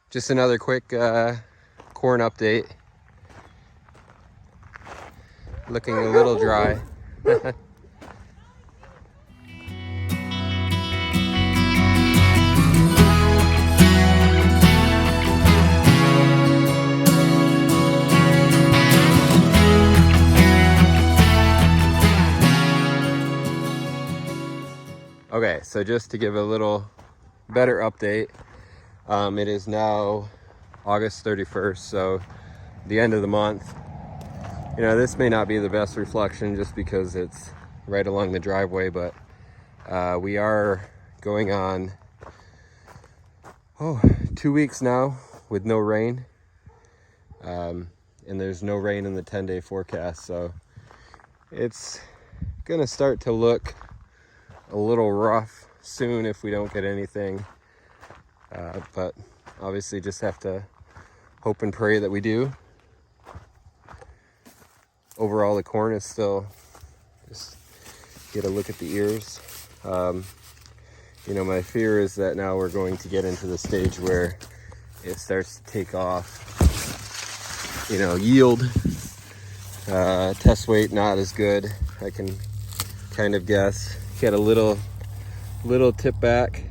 Just another quick corn update. Looking a little dry. Okay, so just to give a little better update, it is now August 31st, so the end of the month. You know, this may not be the best reflection just because it's right along the driveway, but we are going on 2 weeks now with no rain, and there's no rain in the 10-day forecast, so it's gonna start to look a little rough soon if we don't get anything, but obviously just have to hope and pray that we do. Overall, the corn is still, just get a look at the ears. You know, my fear is that now we're going to get into the stage where it starts to take off. You know, yield, test weight not as good. I can kind of guess. Get a little tip back.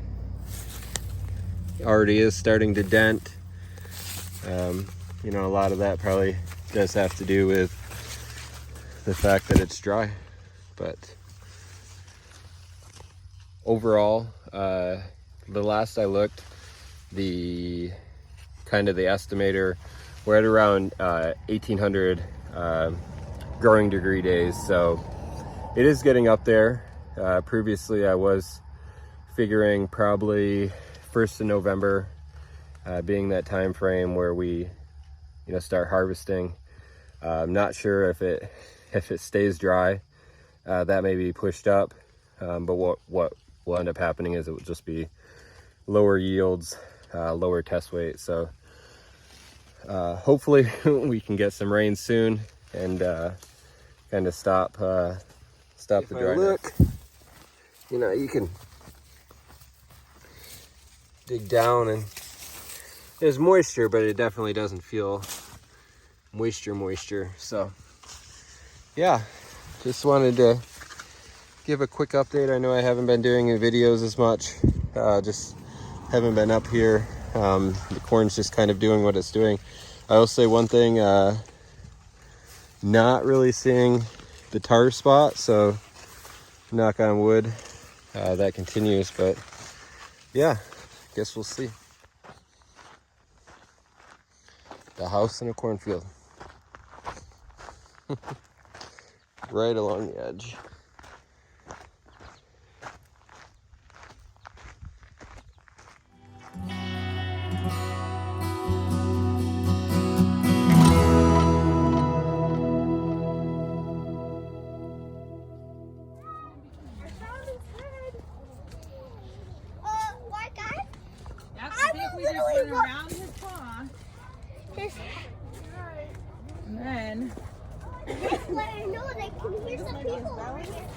Already is starting to dent. You know, a lot of that probably does have to do with the fact that it's dry, but overall, the last I looked, the estimator, we're at around 1800 growing degree days, so it is getting up there. Previously I was figuring probably 1st of November being that time frame where we, you know, start harvesting. I'm not sure if it stays dry, that may be pushed up, but what will end up happening is it will just be lower yields, lower test weight. So hopefully we can get some rain soon and kind of stop the dryness. Look, you know, you can dig down and there's moisture, but it definitely doesn't feel moisture. So yeah, just wanted to give a quick update. I know I haven't been doing videos as much, just haven't been up here. The corn's just kind of doing what it's doing. I will say one thing, not really seeing the tar spot, so knock on wood, that continues, but yeah, guess we'll see. The house in a cornfield. Right along the edge. Around his paw, and then just let her know they can hear some people over here.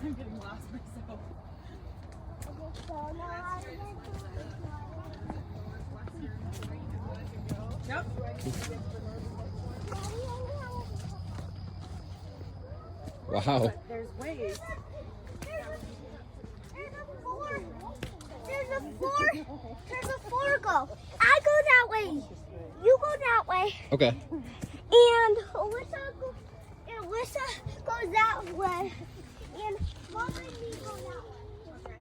I'm getting lost myself. Yep. Wow. There's ways. There's a four go. I go that way. You go that way. Okay. And Alyssa goes that way. And Mom and me go that way.